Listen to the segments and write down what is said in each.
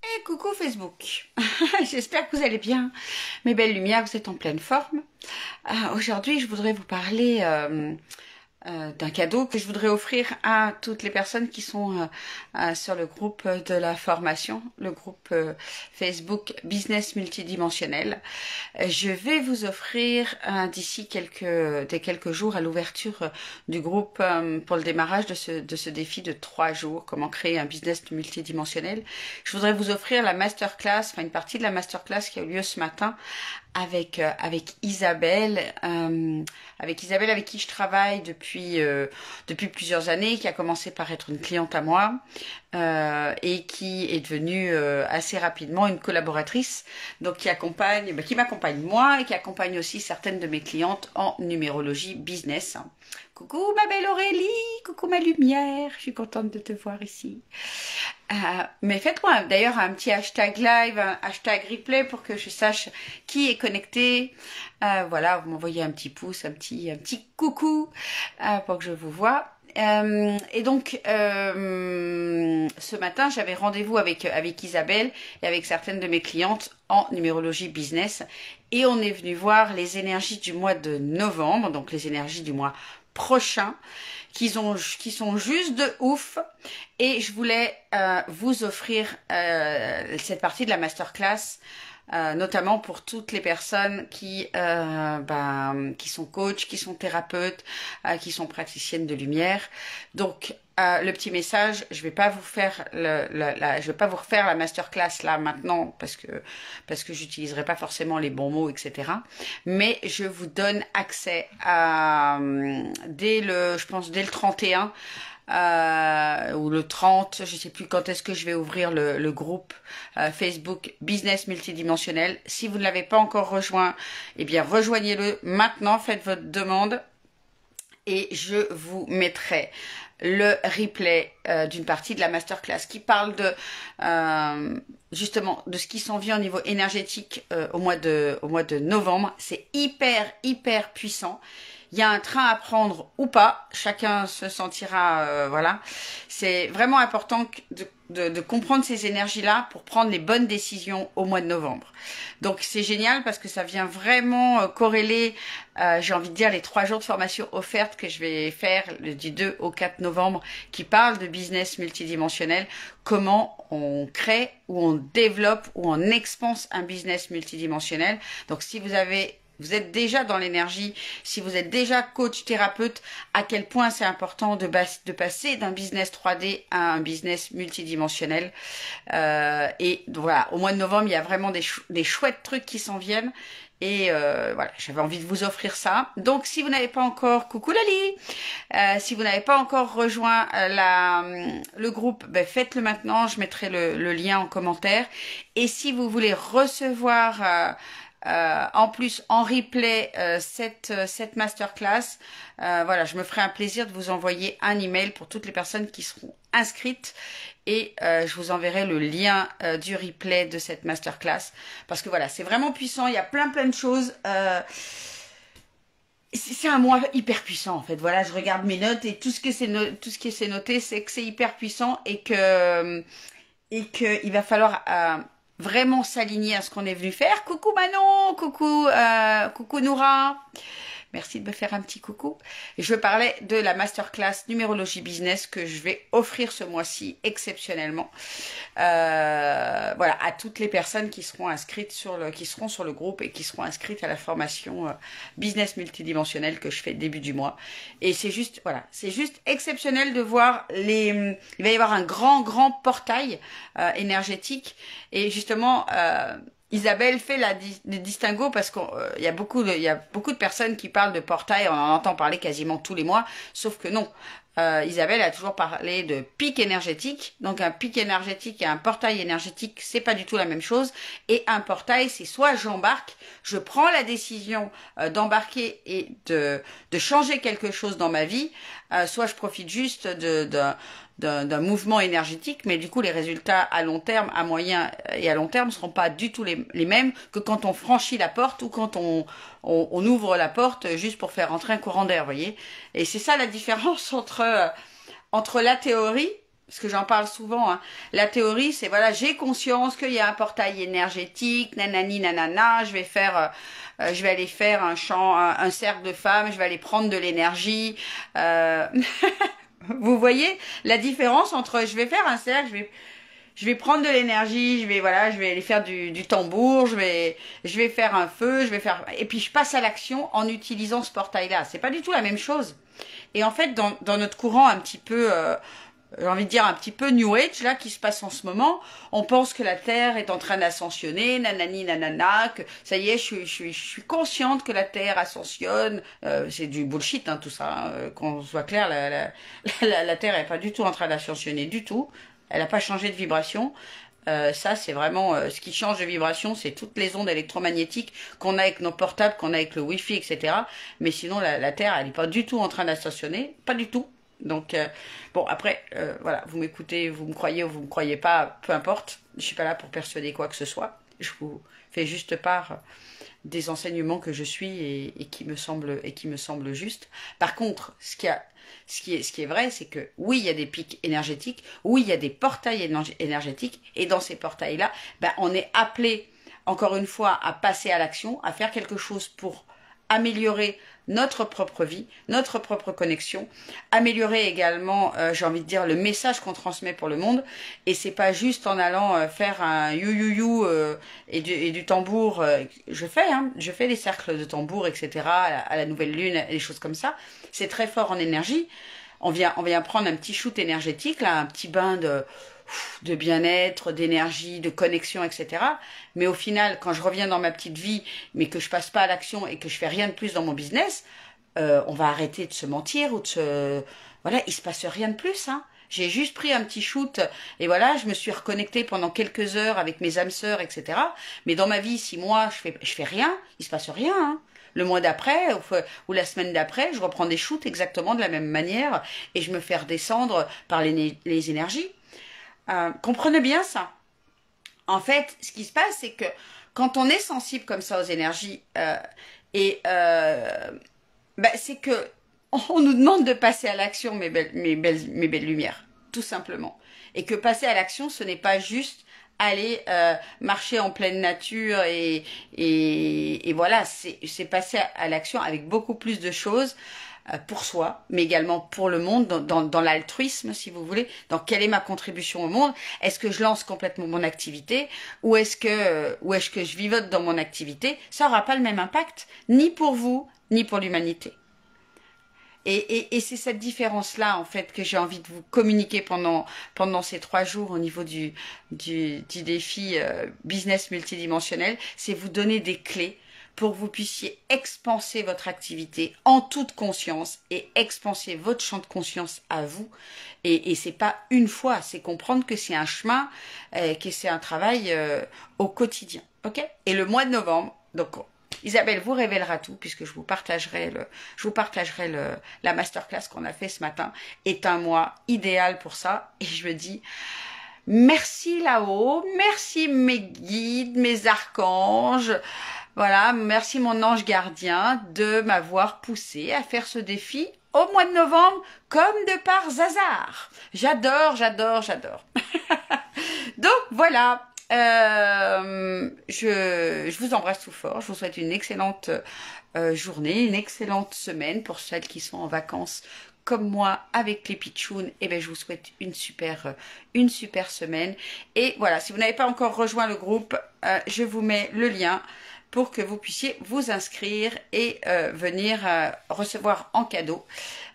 Et coucou Facebook, j'espère que vous allez bien, mes belles lumières, vous êtes en pleine forme. Aujourd'hui, je voudrais vous parler d'un cadeau que je voudrais offrir à toutes les personnes qui sont sur le groupe de la formation, le groupe Facebook Business Multidimensionnel. Je vais vous offrir d'ici quelques jours à l'ouverture du groupe pour le démarrage de ce défi de 3 jours, comment créer un business multidimensionnel. Je voudrais vous offrir la masterclass, enfin une partie de la masterclass qui a eu lieu ce matin avec Isabelle, avec qui je travaille depuis plusieurs années, qui a commencé par être une cliente à moi et qui est devenue assez rapidement une collaboratrice, donc qui m'accompagne moi et qui accompagne aussi certaines de mes clientes en numérologie business. Coucou ma belle Aurélie, coucou ma lumière, je suis contente de te voir ici. Mais faites-moi d'ailleurs un petit hashtag live, un hashtag replay pour que je sache qui est connecté. Voilà, vous m'envoyez un petit pouce, un petit coucou pour que je vous vois. Et donc, ce matin, j'avais rendez-vous avec Isabelle et avec certaines de mes clientes en numérologie business. Et on est venu voir les énergies du mois de novembre, donc les énergies du mois prochain, qui sont juste de ouf. Et je voulais vous offrir cette partie de la masterclass, notamment pour toutes les personnes qui sont coachs, qui sont thérapeutes, qui sont praticiennes de lumière. Donc le petit message, je vais pas vous faire je vais pas vous refaire la masterclass là maintenant parce que j'utiliserai pas forcément les bons mots, etc. Mais je vous donne accès à dès le 31 ou le 30, je sais plus quand est-ce que je vais ouvrir le groupe Facebook Business Multidimensionnel. Si vous ne l'avez pas encore rejoint, eh bien rejoignez-le maintenant, faites votre demande et je vous mettrai le replay d'une partie de la masterclass qui parle de justement de ce qui s'en vient au niveau énergétique au mois de novembre. C'est hyper puissant. Il y a un train à prendre ou pas, chacun se sentira, voilà. C'est vraiment important de comprendre ces énergies-là pour prendre les bonnes décisions au mois de novembre. Donc c'est génial parce que ça vient vraiment corréler, j'ai envie de dire, les 3 jours de formation offertes que je vais faire du 2 au 4 novembre qui parlent de business multidimensionnel, comment on crée ou on développe ou on expanse un business multidimensionnel. Donc si vous êtes déjà dans l'énergie, si vous êtes déjà coach thérapeute, à quel point c'est important de passer d'un business 3D à un business multidimensionnel. Et voilà, au mois de novembre, il y a vraiment des chouettes trucs qui s'en viennent. Et voilà, j'avais envie de vous offrir ça. Donc, si vous n'avez pas encore, coucou Lali, si vous n'avez pas encore rejoint le groupe, ben faites-le maintenant. Je mettrai le lien en commentaire. Et si vous voulez recevoir en plus en replay cette masterclass, voilà, je me ferai un plaisir de vous envoyer un email pour toutes les personnes qui seront inscrites et je vous enverrai le lien du replay de cette masterclass parce que voilà, c'est vraiment puissant, il y a plein de choses. C'est un mois hyper puissant en fait. Voilà, je regarde mes notes et tout ce qui est noté, c'est que c'est hyper puissant et que il va falloir vraiment s'aligner à ce qu'on est venu faire. Coucou Manon, coucou Noura. Merci de me faire un petit coucou. Et je parlais de la masterclass numérologie business que je vais offrir ce mois-ci exceptionnellement. Voilà, à toutes les personnes qui seront inscrites qui seront sur le groupe et qui seront inscrites à la formation business multidimensionnel que je fais début du mois. Et c'est juste, voilà, c'est juste exceptionnel de voir il va y avoir un grand portail énergétique et justement, Isabelle fait le distinguo parce qu'il y a beaucoup de personnes qui parlent de portail, on en entend parler quasiment tous les mois, sauf que non. Isabelle a toujours parlé de pic énergétique. Donc un pic énergétique et un portail énergétique, c'est pas du tout la même chose. Et un portail, c'est soit j'embarque, je prends la décision d'embarquer et de changer quelque chose dans ma vie, soit je profite juste d'un mouvement énergétique, mais du coup les résultats à long terme, à moyen et à long terme seront pas du tout les mêmes que quand on franchit la porte ou quand on ouvre la porte juste pour faire entrer un courant d'air, vous voyez. Et c'est ça la différence entre la théorie, parce que j'en parle souvent, hein. La théorie, c'est voilà, j'ai conscience qu'il y a un portail énergétique, nanani, nanana, je vais aller faire un chant, un cercle de femmes, je vais aller prendre de l'énergie. Vous voyez la différence entre je vais faire un cercle, je vais prendre de l'énergie, je vais aller faire du tambour, je vais faire un feu, et puis je passe à l'action en utilisant ce portail-là. C'est pas du tout la même chose. Et en fait, dans notre courant un petit peu, j'ai envie de dire un petit peu New Age là qui se passe en ce moment, on pense que la Terre est en train d'ascensionner, nanani nanana, que ça y est, je suis consciente que la Terre ascensionne. C'est du bullshit hein, tout ça. Hein. Qu'on soit clair, la Terre est pas du tout en train d'ascensionner du tout. Elle n'a pas changé de vibration. Ça, c'est vraiment ce qui change de vibration, c'est toutes les ondes électromagnétiques qu'on a avec nos portables, qu'on a avec le Wi-Fi, etc. Mais sinon, la Terre, elle n'est pas du tout en train d'ascensionner, pas du tout. Donc, bon, après, voilà, vous m'écoutez, vous me croyez ou vous me croyez pas, peu importe. Je suis pas là pour persuader quoi que ce soit. Je vous fais juste part des enseignements que je suis et qui me semblent justes. Par contre, ce qui est vrai, c'est que oui, il y a des pics énergétiques, oui, il y a des portails énergétiques, et dans ces portails-là, ben, on est appelé, encore une fois, à passer à l'action, à faire quelque chose pour améliorer notre propre vie, notre propre connexion, améliorer également, j'ai envie de dire, le message qu'on transmet pour le monde. Et c'est pas juste en allant faire un you et du tambour. Je fais des cercles de tambour, etc. à la nouvelle lune, des choses comme ça. C'est très fort en énergie. On vient prendre un petit shoot énergétique, là, un petit bain de bien-être, d'énergie, de connexion, etc. Mais au final, quand je reviens dans ma petite vie, mais que je passe pas à l'action et que je fais rien de plus dans mon business, on va arrêter de se mentir ou de se... Voilà, il se passe rien de plus, hein. J'ai juste pris un petit shoot et voilà, je me suis reconnectée pendant quelques heures avec mes âmes sœurs, etc. Mais dans ma vie, si moi, je fais rien, il se passe rien, hein. Le mois d'après ou la semaine d'après, je reprends des shoots exactement de la même manière et je me fais redescendre par les énergies. Comprenez bien ça. En fait, ce qui se passe, c'est que quand on est sensible comme ça aux énergies, c'est que on nous demande de passer à l'action, mes belles lumières, tout simplement. Et que passer à l'action, ce n'est pas juste aller marcher en pleine nature et voilà, c'est passer à l'action avec beaucoup plus de choses. Pour soi, mais également pour le monde, dans l'altruisme, si vous voulez, dans quelle est ma contribution au monde. Est-ce que je lance complètement mon activité ou est-ce que je vivote dans mon activité? Ça n'aura pas le même impact, ni pour vous, ni pour l'humanité. Et c'est cette différence-là, en fait, que j'ai envie de vous communiquer pendant ces 3 jours au niveau du défi business multidimensionnel. C'est vous donner des clés pour que vous puissiez expanser votre activité en toute conscience et expanser votre champ de conscience à vous. Et c'est pas une fois, c'est comprendre que c'est un chemin, que c'est un travail au quotidien. Ok? Et le mois de novembre, donc Isabelle vous révélera tout puisque je vous partagerai la masterclass qu'on a fait ce matin, est un mois idéal pour ça. Et je me dis merci là-haut, merci mes guides, mes archanges. Voilà, merci mon ange gardien de m'avoir poussé à faire ce défi au mois de novembre comme de par hasard. J'adore. Donc voilà, je vous embrasse tout fort. Je vous souhaite une excellente journée, une excellente semaine pour celles qui sont en vacances comme moi avec les pitchouns. Et ben je vous souhaite une super semaine. Et voilà, si vous n'avez pas encore rejoint le groupe, je vous mets le lien pour que vous puissiez vous inscrire et venir recevoir en cadeau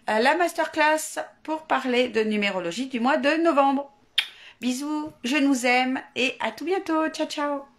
la masterclass pour parler de numérologie du mois de novembre. Bisous, je nous aime et à tout bientôt. Ciao, ciao.